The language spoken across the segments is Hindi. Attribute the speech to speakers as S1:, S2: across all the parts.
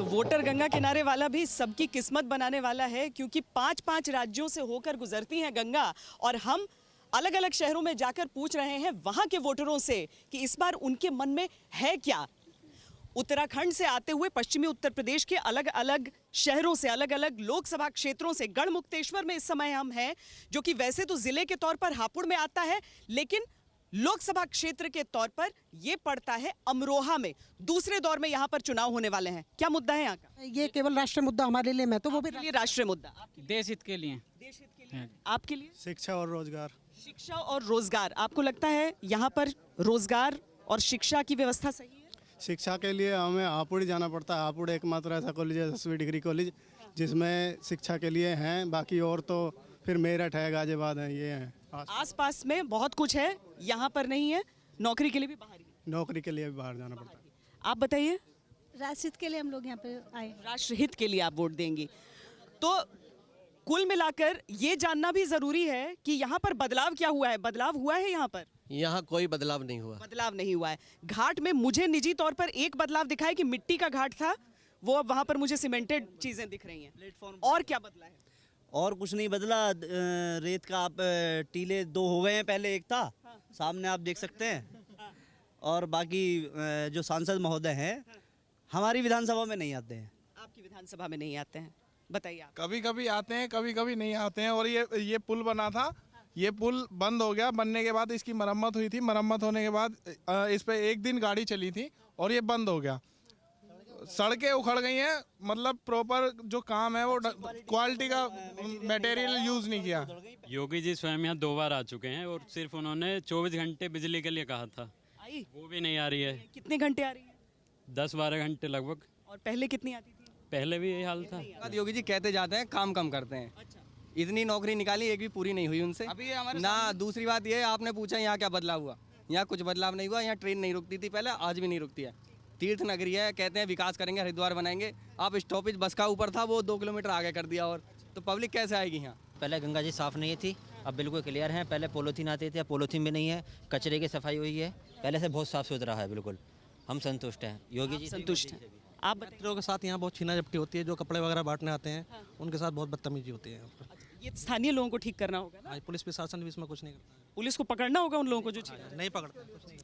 S1: वोटर गंगा किनारे वाला भी सबकी किस्मत बनाने वाला है, क्योंकि 5-5 राज्यों से होकर गुजरती है गंगा। और हम अलग अलग शहरों में जाकर पूछ रहे हैं वहां के वोटरों से कि इस बार उनके मन में है क्या। उत्तराखंड से आते हुए पश्चिमी उत्तर प्रदेश के अलग अलग शहरों से, अलग अलग लोकसभा क्षेत्रों से, गढ़मुक्तेश्वर में इस समय हम हैं, जो कि वैसे तो जिले के तौर पर हापुड़ में आता है, लेकिन लोकसभा क्षेत्र के तौर पर यह पड़ता है अमरोहा में। दूसरे दौर में यहाँ पर चुनाव होने वाले हैं। क्या मुद्दा है यहाँ का?
S2: ये केवल राष्ट्रीय मुद्दा हमारे लिए, मैं तो वो भी
S1: आपके लिए राष्ट्रीय मुद्दा,
S3: देश हित के लिए।
S1: देश हित के लिए, आपके लिए
S4: शिक्षा और रोजगार।
S1: शिक्षा और रोजगार। आपको लगता है यहाँ पर रोजगार और शिक्षा की व्यवस्था सही है?
S4: शिक्षा के लिए हमें हापुड़ जाना पड़ता है। हापुड़ एकमात्र ऐसा कॉलेज है, 10वीं डिग्री कॉलेज, जिसमें शिक्षा के लिए हैं। बाकी और तो फिर मेरठ है, गाजियाबाद है, ये हैं
S1: आसपास में बहुत कुछ है, यहाँ पर नहीं है। नौकरी के लिए भी बाहर ही,
S4: नौकरी के लिए भी बाहर जाना पड़ता है।
S1: आप बताइए।
S5: राष्ट्रहित के लिए हम लोग यहाँ पे आए।
S1: राष्ट्रहित के लिए आप वोट देंगी, तो कुल मिलाकर ये जानना भी जरूरी है कि यहाँ पर बदलाव क्या हुआ है। बदलाव हुआ है यहाँ पर?
S6: यहाँ कोई बदलाव नहीं हुआ।
S1: बदलाव नहीं हुआ है। घाट में मुझे निजी तौर पर एक बदलाव दिखा है कि मिट्टी का घाट था, वो अब वहाँ पर मुझे सीमेंटेड चीजें दिख रही हैं। प्लेटफॉर्म। और क्या बदला है?
S7: और कुछ नहीं बदला। रेत का आप टीले 2 हो गए हैं, पहले एक था, सामने आप देख सकते हैं। और बाकी जो सांसद महोदय हैं हमारी विधानसभा में नहीं आते हैं।
S1: आपकी विधानसभा में नहीं आते हैं, बताइए आप।
S8: कभी कभी आते हैं, कभी कभी नहीं आते हैं। और ये पुल बना था, ये पुल बंद हो गया। बनने के बाद इसकी मरम्मत हुई थी, मरम्मत होने के बाद इस पे एक दिन गाड़ी चली थी और ये बंद हो गया। सड़कें उखड़ गई हैं, मतलब प्रॉपर जो काम है वो क्वालिटी का मटेरियल यूज नहीं किया।
S3: योगी जी स्वयं यहाँ 2 बार आ चुके हैं और सिर्फ उन्होंने 24 घंटे बिजली के लिए कहा था,
S1: आई
S3: वो भी नहीं आ रही है।
S1: कितने घंटे आ रही है?
S3: 10-12 घंटे लगभग।
S1: और पहले कितनी आती थी?
S3: पहले भी यही हाल था।
S9: योगी जी कहते जाते हैं, काम कम करते हैं।
S1: अच्छा।
S9: इतनी नौकरी निकाली, एक भी पूरी नहीं हुई उनसे। अभी ना दूसरी बात ये, आपने पूछा यहाँ क्या बदलाव हुआ। यहाँ कुछ बदलाव नहीं हुआ। यहाँ ट्रेन नहीं रुकती थी पहले, आज भी नहीं रुकती है। तीर्थ नगरी है, कहते हैं विकास करेंगे, हरिद्वार बनाएंगे। आप स्टॉपेज बस का ऊपर था, वो 2 किलोमीटर आगे कर दिया। और तो पब्लिक कैसे आएगी यहाँ?
S10: पहले गंगा जी साफ़ नहीं थी, अब बिल्कुल क्लियर है। पहले पॉलीथीन आती थी, अब पॉलीथीन भी नहीं है। कचरे की सफाई हुई है, पहले से बहुत साफ़ सुथरा है। बिल्कुल हम संतुष्ट हैं। योगी जी
S1: संतुष्ट हैं। आप बताइए।
S6: मित्रों के साथ यहाँ बहुत छीना झपटी होती है। जो कपड़े वगैरह बांटने आते हैं उनके साथ बहुत बदतमीजी होती है यहाँ पर।
S1: ये स्थानीय लोगों को ठीक करना होगा ना?
S6: आज पुलिस प्रशासन भी इसमें कुछ नहीं करता है।
S1: पुलिस को पकड़ना होगा उन लोगों को जो
S6: नहीं पकड़ता कुछ नहीं।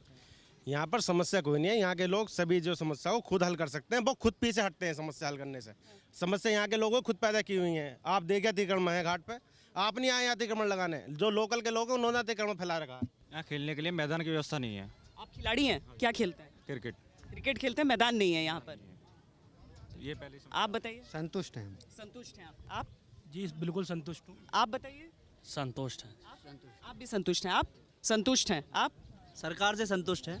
S11: यहाँ पर समस्या कोई नहीं है। यहाँ के लोग सभी जो समस्या को खुद हल कर सकते हैं, वो खुद पीछे हटते हैं समस्या हल करने से। समस्या यहाँ के लोगों को खुद पैदा की हुई है। आप देखिए अतिक्रमण है घाट पे, आप नहीं आए अतिक्रमण लगाने। जो लोकल के लोग हैं उन्होंने अतिक्रमण फैला रखा है।
S12: यहाँ खेलने के लिए मैदान की व्यवस्था नहीं है।
S1: आप खिलाड़ी हैं, क्या खेलते हैं?
S12: क्रिकेट।
S1: क्रिकेट खेलते हैं, मैदान नहीं है यहाँ पर।
S12: ये पहले
S1: आप बताइए।
S4: संतुष्ट हैं।
S1: संतुष्ट हैं आप?
S4: जी बिल्कुल संतुष्ट हूँ।
S1: आप बताइए।
S3: संतुष्ट है।
S1: आप भी संतुष्ट हैं? आप संतुष्ट हैं? आप
S7: सरकार से संतुष्ट है,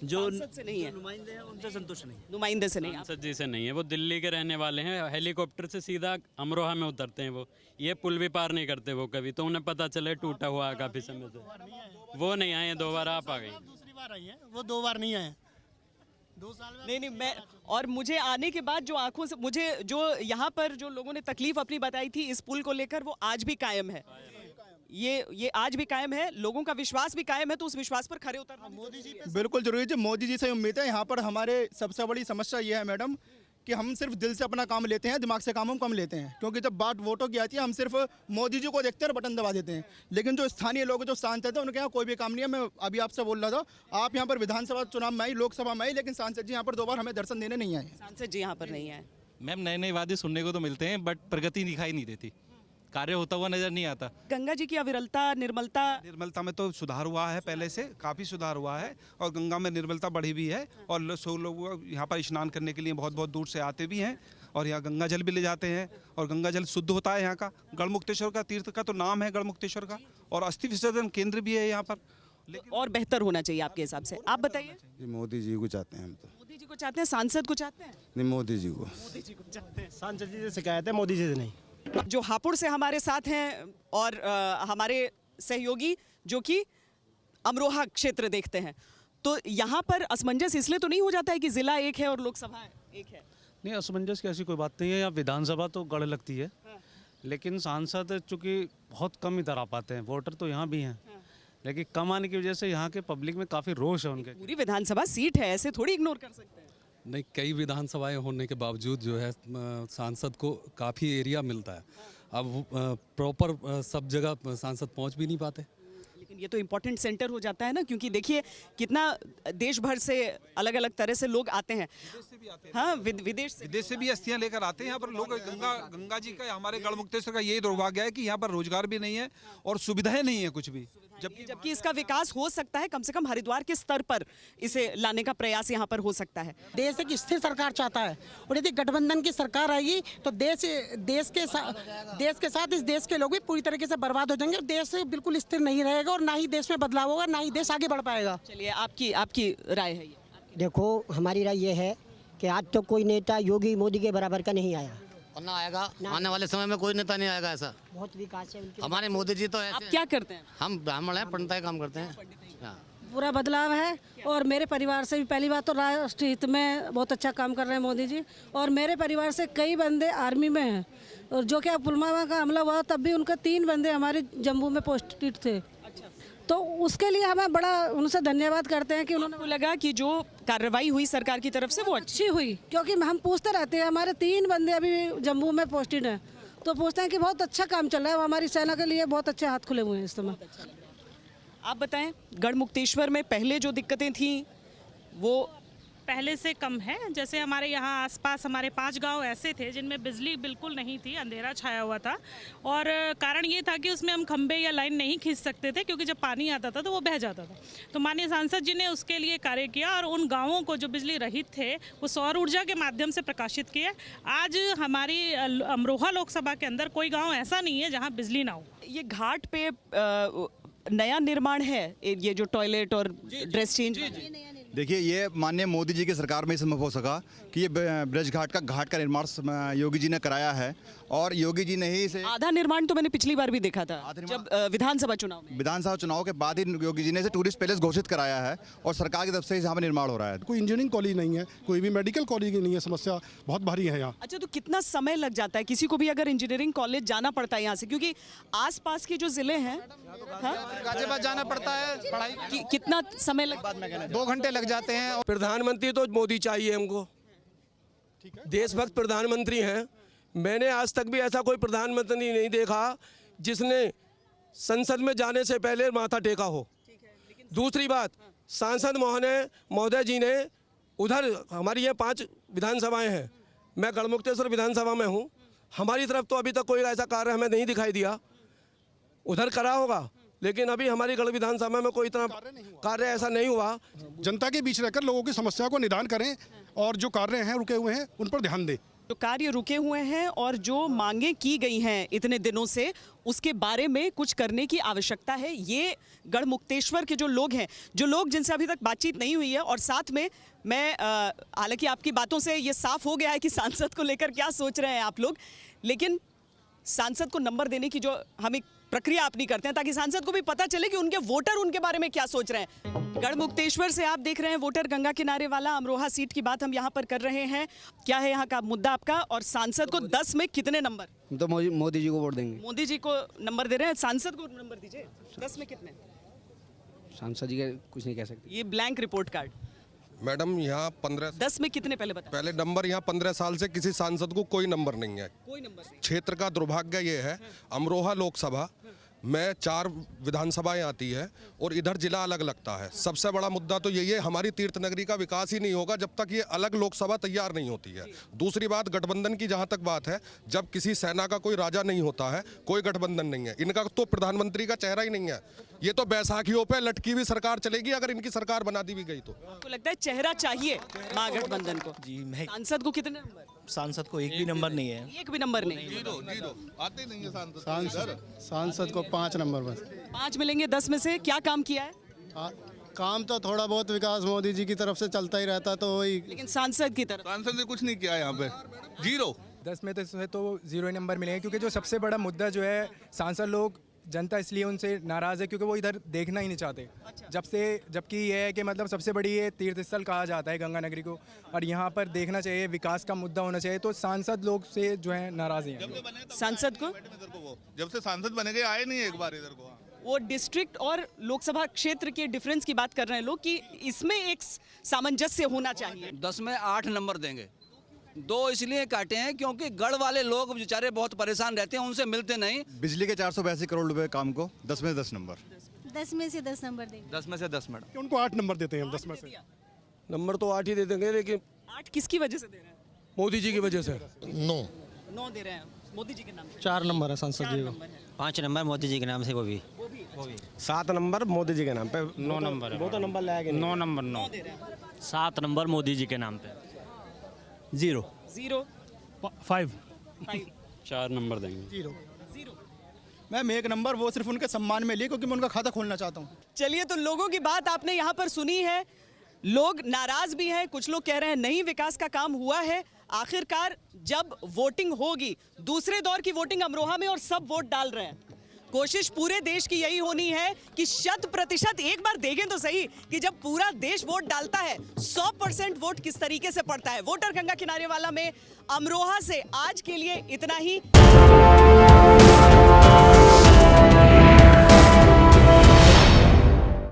S7: जो
S1: सांसद से नहीं है,
S7: नुमाइंदे हैं उनसे संतुष्ट नहीं।
S1: नुमाइंदे से नहीं। आप
S3: सांसद जी से नहीं है, वो दिल्ली के रहने वाले हैं। हेलीकॉप्टर से सीधा अमरोहा में उतरते हैं वो। ये पुल भी पार नहीं करते वो कभी, तो उन्हें पता चले टूटा हुआ है काफ़ी समय से। वो नहीं आए, 2 बार आप आ गई।
S4: दूसरी बार आई है, वो 2 बार नहीं आए। 2 साल में
S1: नहीं मैं, और मुझे आने के बाद जो आंखों से मुझे जो यहाँ पर जो लोगों ने तकलीफ अपनी बताई थी इस पुल को लेकर, वो आज भी कायम है। ये आज भी कायम है, लोगों का विश्वास भी कायम है, तो उस विश्वास पर खरे उतरना मोदी जी
S13: बिल्कुल जरूरी है। मोदी जी से उम्मीद है। यहाँ पर हमारे सबसे बड़ी समस्या ये है मैडम कि हम सिर्फ दिल से अपना काम लेते हैं, दिमाग से काम हम कम लेते हैं। क्योंकि जब बात वोटों की आती है हम सिर्फ मोदी जी को देखते हैं और बटन दबा देते हैं। लेकिन जो स्थानीय लोग जो सांसद हैं उनके यहाँ कोई भी काम नहीं है। मैं अभी आपसे बोल रहा था, आप यहाँ पर विधानसभा चुनाव में आई, लोकसभा में आई, लेकिन सांसद जी यहाँ पर 2 बार हमें दर्शन देने नहीं आए।
S1: सांसद जी यहाँ पर नहीं आए।
S12: मैम नए वादे सुनने को तो मिलते हैं, बट प्रगति दिखाई नहीं देती, कार्य होता हुआ नजर नहीं आता।
S1: गंगा जी की अविरलता, निर्मलता
S8: में तो सुधार हुआ है, पहले से काफ़ी सुधार हुआ है। और गंगा में निर्मलता बढ़ी भी है। और सौ लोग यहाँ पर स्नान करने के लिए बहुत बहुत दूर से आते भी हैं और यहाँ गंगा जल भी ले जाते हैं। और गंगा जल शुद्ध होता है यहाँ का। गढ़मुक्तेश्वर का तीर्थ का तो नाम है गढ़मुक्तेश्वर का, और अस्थि विसर्जन केंद्र भी है यहाँ पर।
S1: लेकिन और बेहतर होना चाहिए आपके हिसाब से। आप बताइए।
S4: मोदी जी को चाहते हैं हम तो।
S1: मोदी जी को चाहते हैं, सांसद को चाहते हैं?
S4: नहीं, मोदी जी को।
S1: मोदी जी को चाहते हैं।
S11: सांसद जी से शिकायत है, मोदी जी से नहीं।
S1: जो हापुड़ से हमारे साथ हैं और हमारे सहयोगी जो कि अमरोहा क्षेत्र देखते हैं, तो यहाँ पर असमंजस इसलिए तो नहीं हो जाता है कि जिला एक है और लोकसभा एक है?
S12: नहीं, असमंजस की ऐसी कोई बात नहीं है। यहाँ विधानसभा तो गढ़ लगती है, लेकिन सांसद चूँकि बहुत कम इधर आ पाते हैं। वोटर तो यहाँ भी हैं, लेकिन कम आने की वजह से यहाँ के पब्लिक में काफ़ी रोष है उनके।
S1: पूरी विधानसभा सीट है, ऐसे थोड़ी इग्नोर कर सकते हैं।
S14: नहीं, कई विधानसभाएं होने के बावजूद जो है सांसद को काफ़ी एरिया मिलता है। अब प्रॉपर सब जगह सांसद पहुंच भी नहीं पाते।
S1: लेकिन ये तो इम्पोर्टेंट सेंटर हो जाता है ना, क्योंकि देखिए कितना देश भर से अलग अलग तरह से लोग आते हैं। हाँ, विदेश
S15: से भी अस्थियां लेकर आते हैं यहाँ पर लोग। गंगा जी का, हमारे गढ़मुक्तेश्वर का यही दुर्भाग्य है कि यहाँ पर रोजगार भी नहीं है और सुविधाएं नहीं है कुछ भी।
S1: जबकि इसका विकास हो सकता है, कम से कम हरिद्वार के स्तर पर इसे लाने का प्रयास यहाँ पर हो सकता है।
S2: देश एक स्थिर सरकार चाहता है, और यदि गठबंधन की सरकार आएगी तो देश के साथ इस देश के लोग भी पूरी तरीके से बर्बाद हो जाएंगे। देश बिल्कुल स्थिर नहीं रहेगा और ना ही देश में बदलाव होगा, ना ही देश आगे बढ़ पाएगा।
S1: चलिए, आपकी राय है ये?
S16: देखो, हमारी राय ये है कि आज तो कोई नेता योगी मोदी के बराबर का नहीं आया
S17: और ना आएगा। आने वाले समय में कोई नेता नहीं आएगा ऐसा।
S16: बहुत विकास है उनके।
S17: हमारे मोदी जी तो ऐसे।
S1: आप क्या करते हैं?
S17: हम ब्राह्मण हैं, पंडिताई काम करते हैं।
S5: पूरा बदलाव है, और मेरे परिवार से भी पहली बात तो राष्ट्र हित में बहुत अच्छा काम कर रहे हैं मोदी जी। और मेरे परिवार से कई बंदे आर्मी में हैं, और जो क्या पुलवामा का हमला हुआ तब भी उनका 3 बंदे हमारे जम्मू में पोस्टेड थे। तो उसके लिए हमें बड़ा उनसे धन्यवाद करते हैं कि उन्होंने
S1: लगा कि जो कार्रवाई हुई सरकार की तरफ से वो
S5: अच्छी हुई, क्योंकि हम पूछते रहते हैं, हमारे 3 बंदे अभी जम्मू में पोस्टेड हैं, तो पूछते हैं कि बहुत अच्छा काम चल रहा है, हमारी सेना के लिए बहुत अच्छे हाथ खुले हुए हैं इस समय।
S1: आप बताएं, गढ़मुक्तेश्वर में पहले जो दिक्कतें थी वो
S18: पहले से कम है। जैसे हमारे यहाँ आसपास हमारे 5 गांव ऐसे थे जिनमें बिजली बिल्कुल नहीं थी, अंधेरा छाया हुआ था, और कारण ये था कि उसमें हम खंबे या लाइन नहीं खींच सकते थे, क्योंकि जब पानी आता था तो वो बह जाता था। तो माननीय सांसद जी ने उसके लिए कार्य किया और उन गाँवों को जो बिजली रहित थे वो सौर ऊर्जा के माध्यम से प्रकाशित किए। आज हमारी अमरोहा लोकसभा के अंदर कोई गाँव ऐसा नहीं है जहाँ बिजली ना हो।
S1: ये घाट पे नया निर्माण है, ये जो टॉयलेट और ड्रेस चेंज।
S19: देखिए, ये माननीय मोदी जी की सरकार में संभव हो सका कि ये ब्रज घाट का निर्माण योगी जी ने कराया है, और योगी जी ने ही इसे।
S1: आधा निर्माण तो मैंने पिछली बार भी देखा था, जब विधानसभा चुनाव
S19: के बाद ही योगी जी ने इसे टूरिस्ट पैलेस घोषित कराया है, और सरकार की तरफ से यहाँ पर निर्माण हो रहा है।
S20: कोई इंजीनियरिंग कॉलेज नहीं है, कोई भी मेडिकल कॉलेज नहीं है, समस्या बहुत भारी है यहाँ।
S1: अच्छा, तो कितना समय लग जाता है किसी को भी अगर इंजीनियरिंग कॉलेज जाना पड़ता है यहाँ से, क्योंकि आसपास के जो जिले हैं
S15: गाजियाबाद जाना पड़ता है पढ़ाई।
S1: कितना समय लग?
S15: 2 घंटे लग जाते हैं।
S21: प्रधानमंत्री तो मोदी चाहिए हमको, देशभक्त प्रधानमंत्री हैं। मैंने आज तक भी ऐसा कोई प्रधानमंत्री नहीं देखा जिसने संसद में जाने से पहले माथा टेका हो। दूसरी बात, सांसद महोदय जी ने उधर, हमारी ये 5 विधानसभाएं हैं, मैं गढ़मुक्तेश्वर विधानसभा में हूँ, हमारी तरफ तो अभी तक कोई ऐसा कार्य हमें नहीं दिखाई दिया। उधर करा होगा, लेकिन अभी हमारी गढ़ विधानसभा में कोई इतना कार्य ऐसा नहीं हुआ।
S20: जनता के बीच रहकर लोगों की समस्या को निदान करें, और जो कार्य हैं रुके हुए हैं उन पर ध्यान दें।
S1: जो कार्य रुके हुए हैं और जो मांगे की गई हैं इतने दिनों से, उसके बारे में कुछ करने की आवश्यकता है। ये गढ़मुक्तेश्वर के जो लोग हैं, जो लोग जिनसे अभी तक बातचीत नहीं हुई है, और साथ में मैं हालांकि आपकी बातों से ये साफ हो गया है कि सांसद को लेकर क्या सोच रहे हैं आप लोग, लेकिन सांसद को नंबर देने की जो हम एक प्रक्रिया अपनी करते हैं, ताकि सांसद को भी पता चले कि उनके वोटर उनके बारे में क्या सोच रहे हैं। गढ़मुक्तेश्वर से आप देख रहे हैं वोटर गंगा किनारे वाला अमरोहा सीट की बात हम यहाँ पर कर रहे हैं। क्या है यहाँ का मुद्दा आपका, और सांसद को 10 में कितने नंबर?
S22: तो मोदी जी को वोट देंगे।
S1: मोदी जी को नंबर दे रहे हैं, सांसद को नंबर दीजिए। 10 में कितने?
S22: सांसद जी का कुछ नहीं कह सकते।
S1: ये ब्लैंक रिपोर्ट कार्ड।
S23: मैडम, यहाँ 10
S1: में कितने पहले
S23: नंबर यहाँ 15 साल से किसी सांसद को कोई नंबर नहीं है।
S1: कोई नंबर नहीं।
S23: क्षेत्र का दुर्भाग्य ये है, अमरोहा लोकसभा में 4 विधानसभाएं आती है और इधर जिला अलग लगता है। सबसे बड़ा मुद्दा तो यही है, हमारी तीर्थ नगरी का विकास ही नहीं होगा जब तक ये अलग लोकसभा तैयार नहीं होती है। दूसरी बात, गठबंधन की जहां तक बात है, जब किसी सेना का कोई राजा नहीं होता है, कोई गठबंधन नहीं है। इनका तो प्रधानमंत्री का चेहरा ही नहीं है। ये तो बैसाखियों पे लटकी हुई सरकार चलेगी अगर इनकी सरकार बना दी भी गई तो।
S1: आपको लगता है चेहरा चाहिए महागठबंधन को?
S24: जी, मैं
S1: सांसद को कितने नंबर?
S24: सांसद को एक भी नंबर नहीं है।
S1: एक भी नंबर नहीं?
S23: जीरो आते नहीं है सांसद।
S4: सांसद को 5 नंबर बस।
S1: 5 मिलेंगे 10 में से। क्या काम किया है?
S4: काम तो थोड़ा बहुत विकास मोदी जी की तरफ से चलता ही रहता, तो वही।
S1: लेकिन सांसद की तरफ?
S23: सांसद ने कुछ नहीं किया यहाँ पे, 0।
S25: 10 में तो 0 ही नंबर मिलेंगे, क्योंकि जो सबसे बड़ा मुद्दा जो है, सांसद लोग, जनता इसलिए उनसे नाराज़ है क्योंकि वो इधर देखना ही नहीं चाहते। जबकि ये है कि मतलब सबसे बड़ी ये तीर्थ स्थल कहा जाता है गंगा नगरी को, और यहाँ पर देखना चाहिए, विकास का मुद्दा होना चाहिए। तो सांसद लोग से जो है नाराज़ हैं।
S1: सांसद को
S23: जब से सांसद बने गए आए नहीं एक बार इधर को।
S1: वो डिस्ट्रिक्ट और लोकसभा क्षेत्र के डिफरेंस की बात कर रहे हैं लोग कि इसमें एक सामंजस्य होना चाहिए।
S3: 10 में 8 नंबर देंगे। 2 इसलिए काटे हैं क्योंकि गढ़ वाले लोग बेचारे बहुत परेशान रहते हैं, उनसे मिलते नहीं।
S19: बिजली के 482 करोड़ रुपए काम को 10 में 10 नंबर।
S6: 10 में से 10 नंबर देंगे।
S3: 10 में से 10 मैडम।
S20: उनको 8 नंबर देते हैं हम 10 में से।
S21: नंबर तो 8 ही दे देंगे, लेकिन
S1: 8 किसकी वजह से दे रहे हैं?
S21: मोदी जी की वजह से।
S1: 9 दे रहे हैं मोदी जी के नाम से।
S22: 4 नंबर है सांसद जी को।
S17: 5 नंबर मोदी जी के नाम से वो भी।
S11: 7 नंबर मोदी जी के नाम पे।
S22: 9 नंबर है।
S11: वो तो नंबर लाएगा
S22: 9 नंबर 9।
S12: 7 नंबर मोदी जी के नाम पे।
S1: 0
S22: 5
S12: 4 नंबर देंगे।
S1: 0
S13: मैम 1 नंबर वो सिर्फ उनके सम्मान में लिए क्योंकि मैं उनका खाता खोलना चाहता हूँ।
S1: चलिए, तो लोगों की बात आपने यहाँ पर सुनी है। लोग नाराज भी हैं, कुछ लोग कह रहे हैं नहीं विकास का काम हुआ है। आखिरकार जब वोटिंग होगी, दूसरे दौर की वोटिंग अमरोहा में, और सब वोट डाल रहे हैं। कोशिश पूरे देश की यही होनी है कि 100% एक बार देखें तो सही कि जब पूरा देश वोट डालता है 100% वोट किस तरीके से पड़ता है। वोटर गंगा किनारे वाला में अमरोहा से आज के लिए इतना ही।